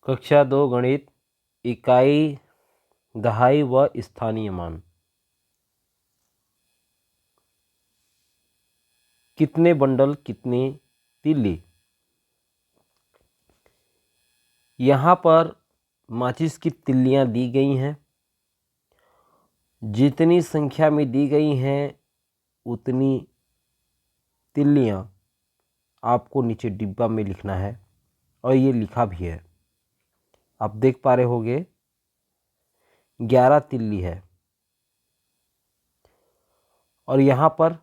कक्षा 2 गणित, इकाई, दहाई व स्थानीय मान। कितने बंडल कितनी तिल्ली। यहाँ पर माचिस की तिल्लियाँ दी गई हैं। जितनी संख्या में दी गई हैं उतनी तिल्लियाँ आपको नीचे डिब्बा में लिखना है, और ये लिखा भी है। आप देख पा रहे होंगे 11 तिल्ली है, और यहाँ पर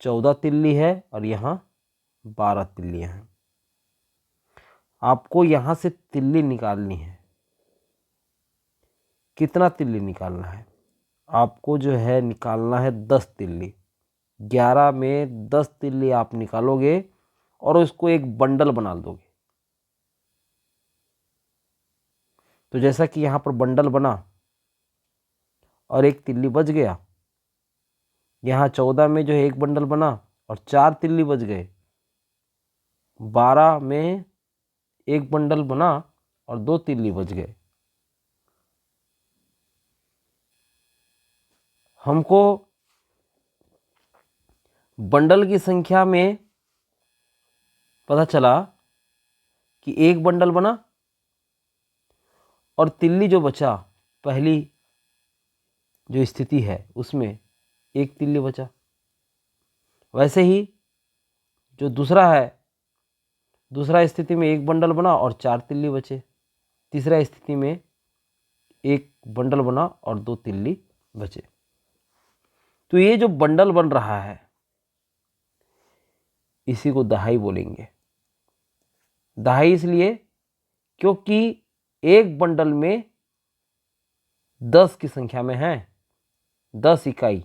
14 तिल्ली है, और यहाँ 12 तिल्लियाँ हैं। आपको यहाँ से तिल्ली निकालनी है। कितना तिल्ली निकालना है? आपको जो है निकालना है 10 तिल्ली। 11 में 10 तिल्ली आप निकालोगे और उसको एक बंडल बना दोगे। तो जैसा कि यहाँ पर बंडल बना और एक तिल्ली बच गया, यहाँ 14 में जो है एक बंडल बना और 4 तिल्ली बच गए। 12 में एक बंडल बना और 2 तिल्ली बच गए। हमको बंडल की संख्या में पता चला कि एक बंडल बना और तिल्ली जो बचा, पहली जो स्थिति है उसमें एक तिल्ली बचा। वैसे ही जो दूसरा है, दूसरा स्थिति में एक बंडल बना और 4 तिल्ली बचे। तीसरा स्थिति में एक बंडल बना और 2 तिल्ली बचे। तो ये जो बंडल बन रहा है इसी को दहाई बोलेंगे। दहाई इसलिए क्योंकि एक बंडल में 10 की संख्या में है, 10 इकाई।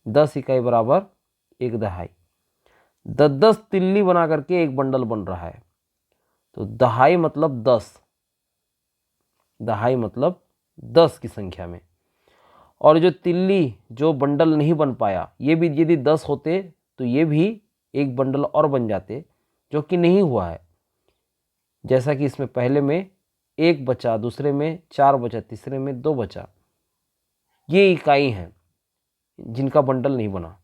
10 इकाई बराबर एक दहाई। 10 तिल्ली बना करके एक बंडल बन रहा है। तो दहाई मतलब 10। दहाई मतलब 10 की संख्या में। और जो तिल्ली जो बंडल नहीं बन पाया, ये भी यदि 10 होते तो ये भी एक बंडल और बन जाते, जो कि नहीं हुआ है। जैसा कि इसमें पहले में एक बचा, दूसरे में 4 बचा, तीसरे में 2 बचा। ये इकाई हैं जिनका बंडल नहीं बना।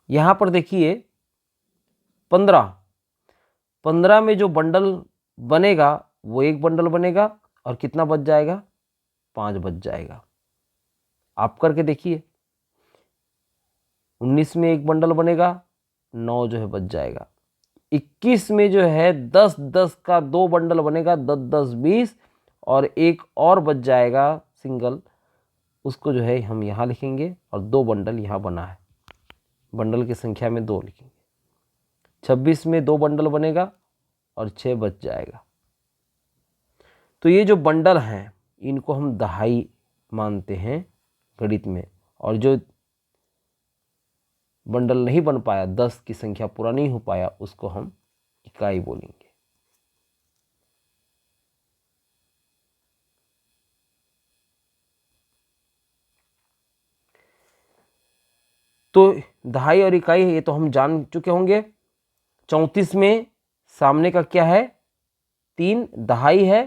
यहां पर देखिए 15 में जो बंडल बनेगा वो एक बंडल बनेगा, और कितना बच जाएगा? 5 बच जाएगा। आप करके देखिए। 19 में एक बंडल बनेगा, 9 जो है बच जाएगा। 21 में जो है 10 का 2 बंडल बनेगा, 10 20, और एक और बच जाएगा सिंगल। उसको जो है हम यहाँ लिखेंगे, और 2 बंडल यहाँ बना है, बंडल की संख्या में 2 लिखेंगे। 26 में 2 बंडल बनेगा और 6 बच जाएगा। तो ये जो बंडल हैं इनको हम दहाई मानते हैं गणित में। और जो बंडल नहीं बन पाया, 10 की संख्या पूरा नहीं हो पाया, उसको हम इकाई बोलेंगे। तो दहाई और इकाई ये तो हम जान चुके होंगे। 34 में सामने का क्या है? 3 दहाई है,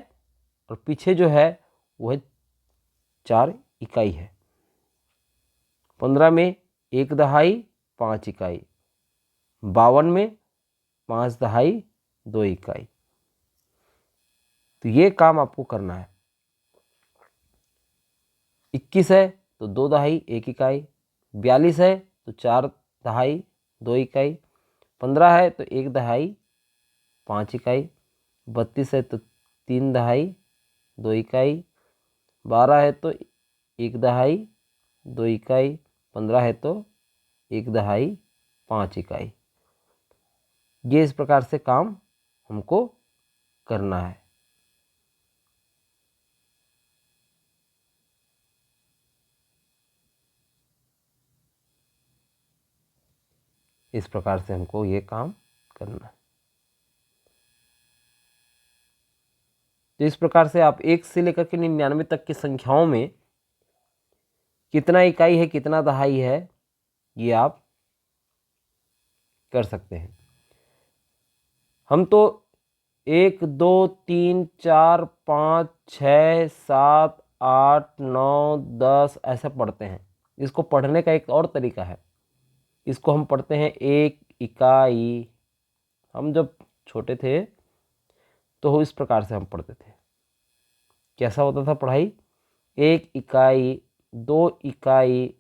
और पीछे जो है वह 4 इकाई है। 15 में 1 दहाई 5 इकाई। 52 में 5 दहाई 2 इकाई। तो ये काम आपको करना है। 21 है तो 2 दहाई 1 इकाई। 42 है तो 4 दहाई 2 इकाई। 15 है तो 1 दहाई 5 इकाई। 32 है तो 3 दहाई 2 इकाई। 12 है तो 1 दहाई 2 इकाई। 15 है तो 1 दहाई 5 इकाई। ये इस प्रकार से काम हमको करना है। इस प्रकार से हमको ये काम करना है। तो इस प्रकार से आप 1 से लेकर के 99 तक की संख्याओं में कितना इकाई है, कितना दहाई है, ये आप कर सकते हैं। हम तो 1 2 3 4 5 6 7 8 9 10 ऐसे पढ़ते हैं। इसको पढ़ने का एक और तरीका है, इसको हम पढ़ते हैं 1 इकाई। हम जब छोटे थे तो इस प्रकार से हम पढ़ते थे। कैसा होता था पढ़ाई? 1 इकाई, 2 इकाई,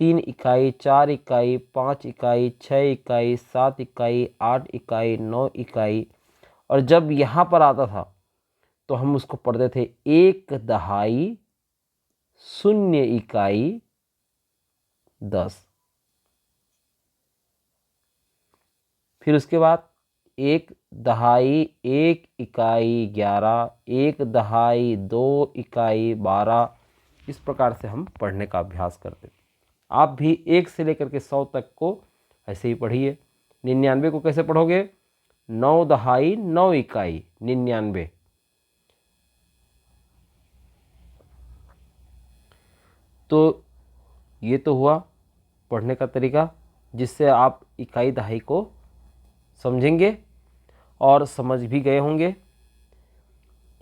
3 इकाई, 4 इकाई, 5 इकाई, 6 इकाई, 7 इकाई, 8 इकाई, 9 इकाई। और जब यहाँ पर आता था तो हम उसको पढ़ते थे 1 दहाई, 0 इकाई, 10। फिर उसके बाद 1 दहाई, 1 इकाई, 11, 1 दहाई, 2 इकाई, 12। इस प्रकार से हम पढ़ने का अभ्यास करते थे। आप भी 1 से लेकर के 100 तक को ऐसे ही पढ़िए। 99 को कैसे पढ़ोगे? 9 दहाई, 9 इकाई, 99। तो ये तो हुआ पढ़ने का तरीका, जिससे आप इकाई दहाई को समझेंगे और समझ भी गए होंगे।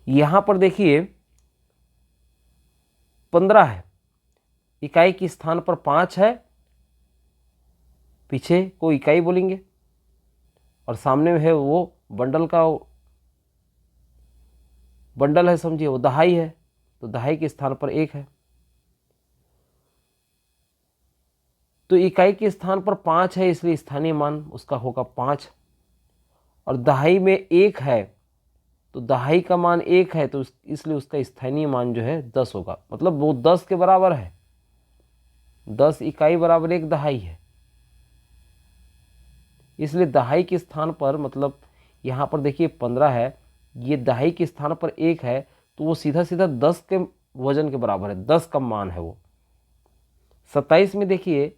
यहाँ पर देखिए 15 है, इकाई के स्थान पर 5 है, पीछे को इकाई बोलेंगे और सामने में है वो बंडल का बंडल है, समझिए वो दहाई है, तो दहाई के स्थान पर 1 है। तो इकाई के स्थान पर 5 है, इसलिए स्थानीय मान उसका होगा 5। और दहाई में 1 है, तो दहाई का मान 1 है, तो इसलिए उसका स्थानीय मान जो है 10 होगा। मतलब वो 10 के बराबर है। 10 इकाई बराबर 1 दहाई है। इसलिए दहाई के स्थान पर, मतलब यहाँ पर देखिए 15 है, ये दहाई के स्थान पर 1 है, तो वो सीधा सीधा 10 के वजन के बराबर है, 10 का मान है वो। 27 में देखिए,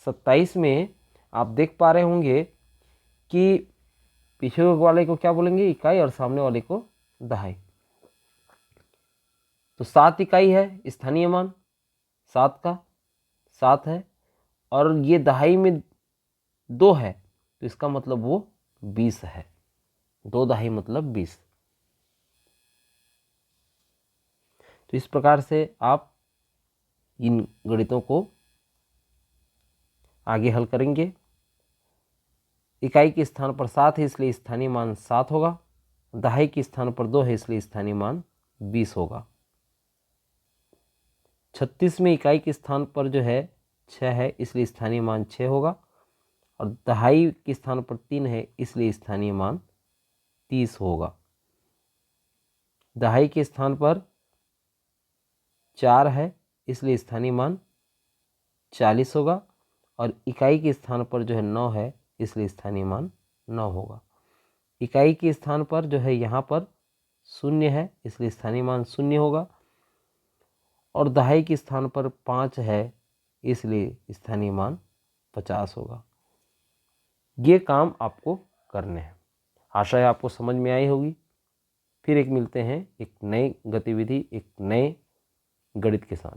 27 में आप देख पा रहे होंगे कि पीछे वाले को क्या बोलेंगे? इकाई, और सामने वाले को दहाई। तो 7 इकाई है स्थानीय मान, 7 का 7 है, और ये दहाई में 2 है, तो इसका मतलब वो 20 है। 2 दहाई मतलब 20। तो इस प्रकार से आप इन गणितों को आगे हल करेंगे। इकाई के स्थान पर 7 है, इसलिए स्थानीय मान 7 होगा। दहाई के स्थान पर 2 है, इसलिए स्थानीय मान 20 होगा। 36 में इकाई के स्थान पर जो है 6 है, इसलिए स्थानीय मान 6 होगा। और दहाई के स्थान पर 3 है, इसलिए स्थानीय मान 30 होगा। दहाई के स्थान पर 4 है, इसलिए स्थानीय मान 40 होगा। और इकाई के स्थान पर जो है 9 है, इसलिए स्थानीय मान 9 होगा। इकाई के स्थान पर जो है यहाँ पर 0 है, इसलिए स्थानीय मान 0 होगा। और दहाई के स्थान पर 5 है, इसलिए स्थानीय मान 50 होगा। ये काम आपको करने हैं। आशा है आपको समझ में आई होगी। फिर एक मिलते हैं एक नई गतिविधि, एक नए गणित के साथ।